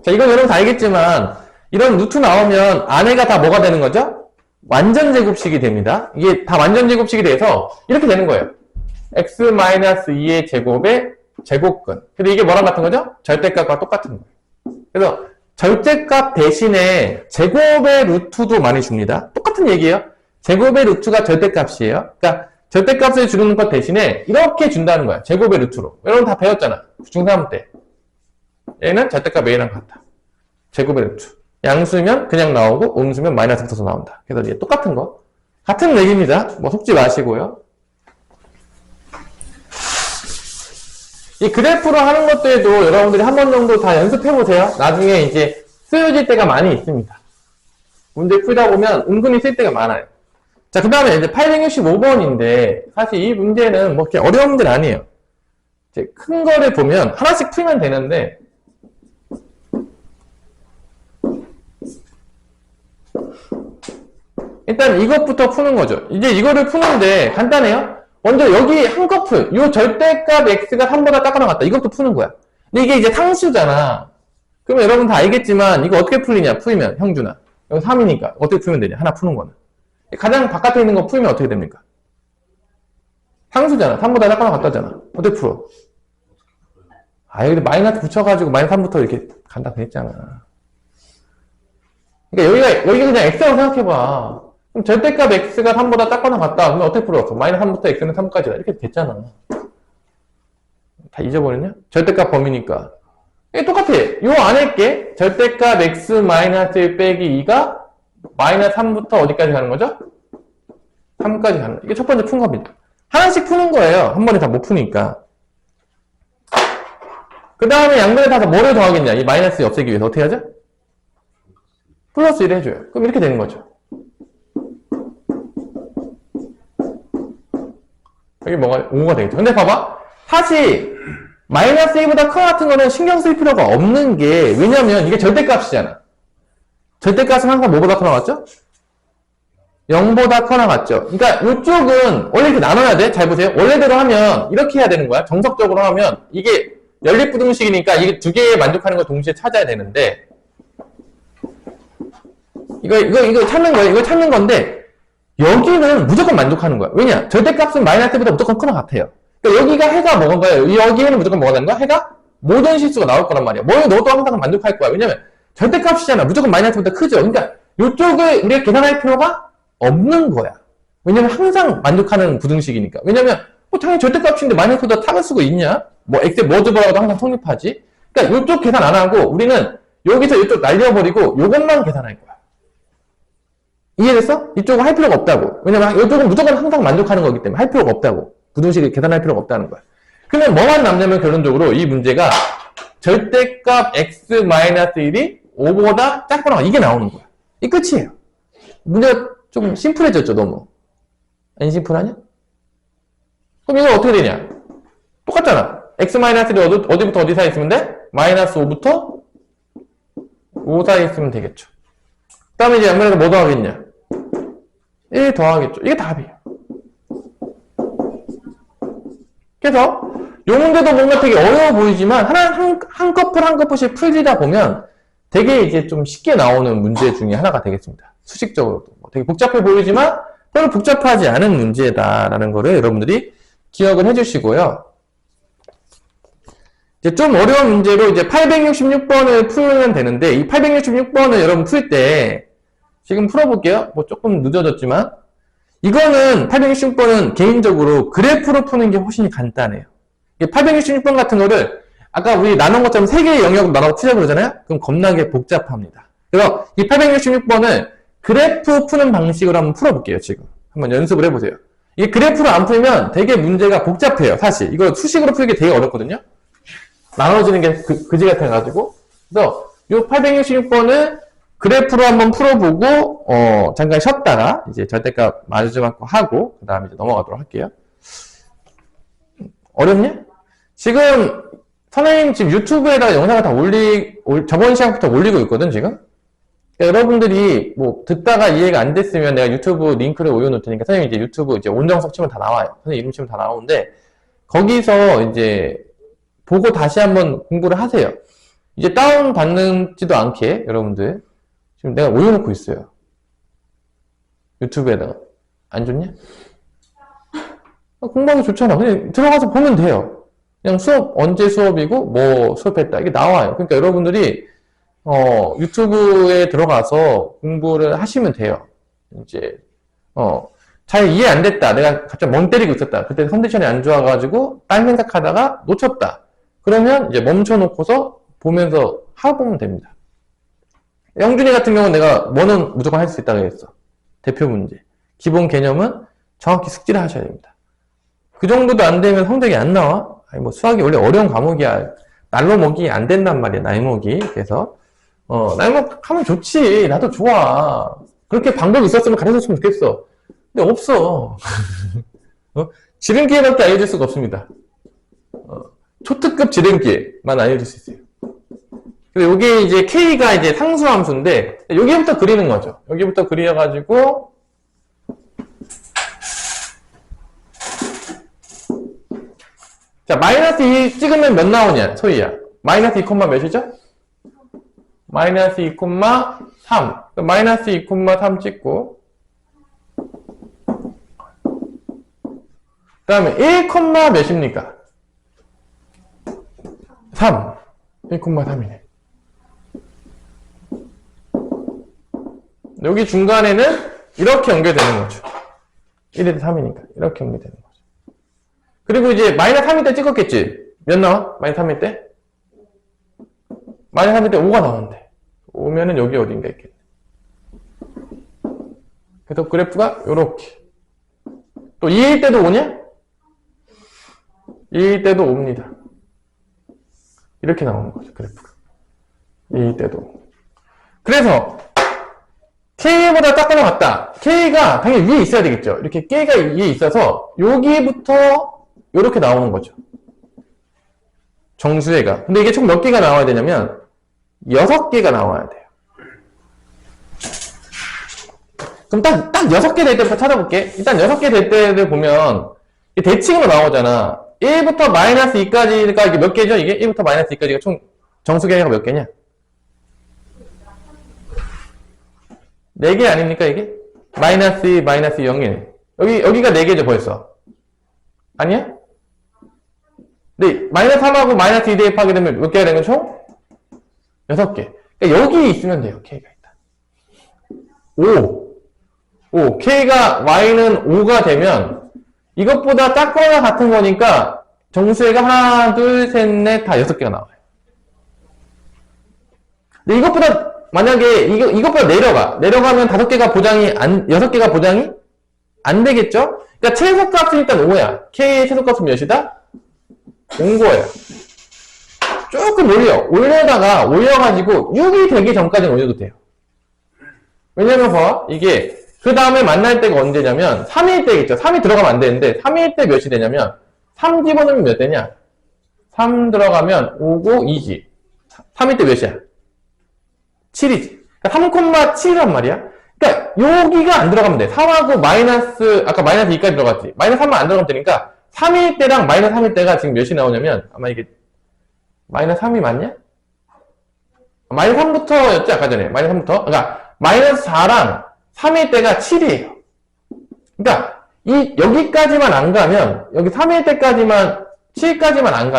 자, 이건 여러분 다 알겠지만 이런 루트 나오면 안에가 다 뭐가 되는 거죠? 완전 제곱식이 됩니다. 이게 다 완전 제곱식이 돼서 이렇게 되는 거예요. x-2의 제곱의 제곱근. 근데 이게 뭐랑 같은 거죠? 절대값과 똑같은 거예요. 그래서 절대값 대신에 제곱의 루트도 많이 줍니다. 똑같은 얘기예요. 제곱의 루트가 절대값이에요. 그러니까 절대값을 주는 것 대신에 이렇게 준다는 거야. 제곱의 루트로. 여러분 다 배웠잖아. 중3 때. 얘는 절대값 a랑 같다. 제곱의 루트. 양수면 그냥 나오고 음수면 마이너스 붙어서 나온다. 그래서 이게 똑같은 거. 같은 얘기입니다. 뭐 속지 마시고요. 이 그래프로 하는 것들도 여러분들이 한 번 정도 다 연습해보세요. 나중에 이제 쓰여질 때가 많이 있습니다. 문제 풀다 보면 은근히 쓸 때가 많아요. 자, 그 다음에 이제 865번인데, 사실 이 문제는 뭐 그렇게 어려운 문제는 아니에요. 이제 큰 거를 보면 하나씩 풀면 되는데, 일단 이것부터 푸는 거죠. 이제 이거를 푸는데 간단해요. 먼저 여기 한꺼풀, 요 절대값 x가 3보다 작거나 같다. 이것도 푸는 거야. 근데 이게 이제 상수잖아. 그러면 여러분 다 알겠지만 이거 어떻게 풀리냐? 풀면 형준아. 여기 3이니까 어떻게 풀면 되냐? 하나 푸는 거는. 가장 바깥에 있는 거 풀면 어떻게 됩니까? 상수잖아. 3보다 작거나 같다잖아. 어떻게 풀어? 아, 여기 마이너스 붙여가지고 마이너스 3부터 이렇게 간다 그랬잖아. 그러니까 여기가 그냥 x라고 생각해봐. 그럼 절대값 x가 3보다 작거나 같다. 그러면 어떻게 풀어? 마이너스 3부터 x는 3까지다. 이렇게 됐잖아. 다 잊어버렸냐? 절대값 범위니까. 이게 똑같아. 요 안에 게 절대값 x 마이너스 1 빼기 2가 마이너스 3부터 어디까지 가는 거죠? 3까지 가는 거. 이게 첫 번째 푼 겁니다. 하나씩 푸는 거예요. 한 번에 다 못 푸니까. 그 다음에 양변에 다서 뭐를 더하겠냐? 이 마이너스 없애기 위해서 어떻게 하죠? 플러스 1을 해줘요. 그럼 이렇게 되는 거죠. 여기 뭐가 5가 되겠죠. 근데 봐봐. 사실 마이너스 1보다 커 같은 거는 신경 쓸 필요가 없는 게, 왜냐면 이게 절대값이잖아. 절대값은 항상 뭐보다 커 나갔죠? 0보다 커 나갔죠. 그러니까 이쪽은 원래 이렇게 나눠야 돼. 잘 보세요. 원래대로 하면 이렇게 해야 되는 거야. 정석적으로 하면 이게 연립부등식이니까 이게 두 개에 만족하는 걸 동시에 찾아야 되는데, 이거 찾는 거예요. 이거 찾는 건데, 여기는 무조건 만족하는 거야. 왜냐? 절대값은 마이너스보다 무조건 커나 같아요. 그러니까 여기가 해가 뭐가 거예요? 여기에는 무조건 뭐가 되는 거야? 해가 모든 실수가 나올 거란 말이야. 뭘 넣어도 항상 만족할 거야. 왜냐면 절대값이잖아. 무조건 마이너스보다 크죠. 그러니까 이쪽을 우리가 계산할 필요가 없는 거야. 왜냐면 항상 만족하는 부등식이니까. 왜냐면 당연히 절대값인데 마이너스보다 작을 수가 있냐? 뭐 x에 뭐 집어라도 항상 성립하지. 그러니까 이쪽 계산 안 하고 우리는 여기서 이쪽 날려버리고 이것만 계산할 거야. 이해됐어? 이쪽은 할 필요가 없다고. 왜냐면 이쪽은 무조건 항상 만족하는 거기 때문에 할 필요가 없다고. 부등식을 계산할 필요가 없다는 거야. 그러면 뭐만 남냐면 결론적으로 이 문제가 절대값 x-1이 5보다 작거나 이게 나오는 거야. 이 끝이에요. 문제가 좀 심플해졌죠, 너무. 안 심플하냐? 그럼 이건 어떻게 되냐? 똑같잖아. x-1이 어디부터 어디 사이에 있으면 돼? 마이너스 5부터 5 사이에 있으면 되겠죠. 그 다음에 이제 양면에서 뭐 더하겠냐? 1 더하겠죠. 이게 답이에요. 그래서 이 문제도 뭔가 되게 어려워 보이지만 한 커플 한 커플씩 풀리다 보면 되게 이제 좀 쉽게 나오는 문제 중에 하나가 되겠습니다. 수식적으로도 되게 복잡해 보이지만 별로 복잡하지 않은 문제다라는 거를 여러분들이 기억을 해주시고요. 이제 좀 어려운 문제로 이제 866번을 풀면 되는데, 이 866번을 여러분 풀 때 지금 풀어볼게요. 뭐 조금 늦어졌지만, 이거는 866번은 개인적으로 그래프로 푸는 게 훨씬 간단해요. 866번 같은 거를 아까 우리 나눈 것처럼 3개의 영역으로 나눠서 풀자 그러잖아요? 그럼 겁나게 복잡합니다. 그래서 이 866번을 그래프 푸는 방식으로 한번 풀어볼게요, 지금. 한번 연습을 해보세요. 이게 그래프로 안 풀면 되게 문제가 복잡해요, 사실. 이거 수식으로 풀기 되게 어렵거든요? 나눠지는 게 그지 같아가지고. 그래서 이 866번을 그래프로 한번 풀어보고, 잠깐 쉬었다가, 이제 절대값 마주맞고 하고, 그 다음에 이제 넘어가도록 할게요. 어렵냐? 지금, 선생님 지금 유튜브에다가 영상을 다 저번 시간부터 올리고 있거든, 지금? 그러니까 여러분들이 뭐, 듣다가 이해가 안 됐으면 내가 유튜브 링크를 올려놓을 테니까, 선생님 이제 유튜브 이제 온정석 치면 다 나와요. 선생님 이름 치면 다 나오는데, 거기서 이제, 보고 다시 한번 공부를 하세요. 이제 다운받지도 않게, 여러분들. 지금 내가 올려놓고 있어요. 유튜브에다가. 안 좋냐? 공부하기 좋잖아. 그냥 들어가서 보면 돼요. 그냥 언제 수업이고, 뭐 수업했다. 이게 나와요. 그러니까 여러분들이, 유튜브에 들어가서 공부를 하시면 돼요. 이제, 잘 이해 안 됐다. 내가 갑자기 멍 때리고 있었다. 그때 컨디션이 안 좋아가지고, 딴 생각하다가 놓쳤다. 그러면 이제 멈춰놓고서 보면서 하고 보면 됩니다. 영준이 같은 경우는 내가 뭐는 무조건 할 수 있다고 했어. 대표 문제. 기본 개념은 정확히 숙지를 하셔야 됩니다. 그 정도도 안 되면 성적이 안 나와. 아니 뭐 수학이 원래 어려운 과목이야. 날로 먹이 안 된단 말이야. 나이 먹이. 그래서 나이 먹 하면 좋지. 나도 좋아. 그렇게 방법이 있었으면 가르쳐줬으면 좋겠어. 근데 없어. 지름길밖에 알려줄 수가 없습니다. 초특급 지름길만 알려줄 수 있어요. 여기 이제 K가 이제 상수함수인데, 여기부터 그리는 거죠. 여기부터 그려가지고, 자, 마이너스 2 찍으면 몇 나오냐, 소희야? 마이너스 2, 몇이죠? 마이너스 2, 3. 마이너스 2, 3 찍고, 그 다음에 1, 몇입니까? 3. 1,3이네. 여기 중간에는 이렇게 연결되는 거죠. 1에서 3이니까. 이렇게 연결되는 거죠. 그리고 이제 마이너스 3일 때 찍었겠지? 몇 나와? 마이너스 3일 때? 마이너스 3일 때 5가 나오는데. 5면은 여기 어딘가 있겠네. 그래서 그래프가 요렇게. 또 2일 때도 5냐? 2일 때도 5입니다. 이렇게 나오는 거죠, 그래프가. 2일 때도. 그래서 K보다 작거나 같다. K가 당연히 위에 있어야 되겠죠. 이렇게 K가 위에 있어서 여기부터 이렇게 나오는 거죠. 정수해가. 근데 이게 총 몇 개가 나와야 되냐면 6개가 나와야 돼요. 그럼 딱 6개 될 때부터 찾아볼게. 일단 6개 될 때를 보면 대칭으로 나오잖아. 1부터 마이너스 2까지가 이게 몇 개죠? 이게 1부터 마이너스 2까지가 총 정수계가 몇 개냐? 4개 아닙니까, 이게? 마이너스 2, 마이너스 0이네. 여기가 4개죠, 벌써. 아니야? 네, 마이너스 3하고 마이너스 2 대입하게 되면 몇 개가 되는 총? 6개. 그러니까 여기 있으면 돼요, K가 일단. 5. K가, Y는 5가 되면 이것보다 작거나 같은 거니까 정수해가 하나, 둘, 셋, 넷, 다 6개가 나와요. 근데 이것보다 만약에 이것보다 내려가면 5개가 보장이 6개가 보장이 안 되겠죠? 그러니까 최소값은 일단 5야. K의 최소값은 몇이다? 5인 거예요. 조금 올려가지고 6이 되기 전까지는 올려도 돼요. 왜냐면 봐, 이게 그 다음에 만날 때가 언제냐면 3일 때겠죠. 3이 들어가면 안 되는데 3일 때 몇이 되냐면 3 집어넣으면 몇 되냐? 3 들어가면 5고 2지. 3일 때 몇이야? 7이지. 그러니까 3,7이란 말이야. 그러니까 여기가 안 들어가면 돼. 3하고 마이너스, 아까 마이너스 2까지 들어갔지. 마이너스 3만 안 들어가면 되니까 3일 때랑 마이너스 3일 때가 지금 몇이 나오냐면 아마 이게 마이너스 3이 맞냐? 마이너스 3부터였지 아까 전에. 마이너스 3부터. 그러니까 마이너스 4랑 3일 때가 7이에요. 그러니까 여기까지만 안 가면 여기 3일 때까지만 7까지만 안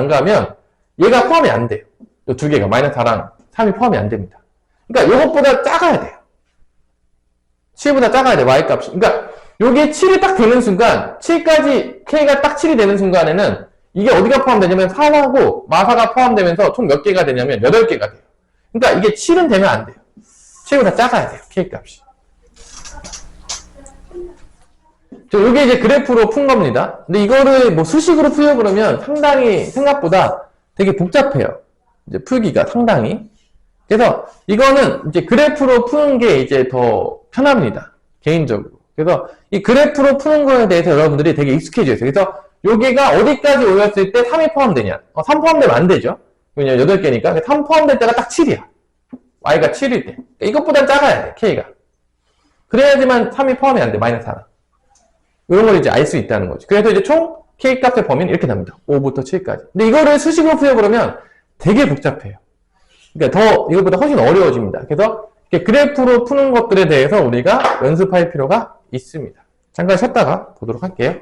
가면 얘가 포함이 안 돼요. 이 두 개가 마이너스 4랑 3이 포함이 안 됩니다. 그러니까 이것보다 작아야 돼요. 7보다 작아야 돼, Y값이. 그러니까 요게 7이 딱 되는 순간, 7까지, K가 딱 7이 되는 순간에는 이게 어디가 포함되냐면 4하고 마사가 포함되면서 총 몇 개가 되냐면 8개가 돼요. 그러니까 이게 7은 되면 안 돼요. 7보다 작아야 돼요, K값이. 요게 이제 그래프로 푼 겁니다. 근데 이거를 뭐 수식으로 풀려 그러면 상당히 생각보다 되게 복잡해요. 이제 풀기가 상당히. 그래서 이거는 이제 그래프로 푸는 게 이제 더 편합니다. 개인적으로. 그래서 이 그래프로 푸는 거에 대해서 여러분들이 되게 익숙해져 있어요. 그래서 여기가 어디까지 올렸을 때 3이 포함되냐? 3 포함되면 안 되죠. 왜냐면 8개니까. 3 포함될 때가 딱 7이야. Y가 7일 때. 이것보단 작아야 돼, K가. 그래야지만 3이 포함이 안 돼, 마이너스 4랑. 이런 걸 이제 알 수 있다는 거죠. 그래서 이제 총 K 값의 범위는 이렇게 납니다. 5부터 7까지. 근데 이거를 수식으로 풀어보려면 되게 복잡해요. 그러니까 이것보다 훨씬 어려워집니다. 그래서 그래프로 푸는 것들에 대해서 우리가 연습할 필요가 있습니다. 잠깐 쉬었다가 보도록 할게요.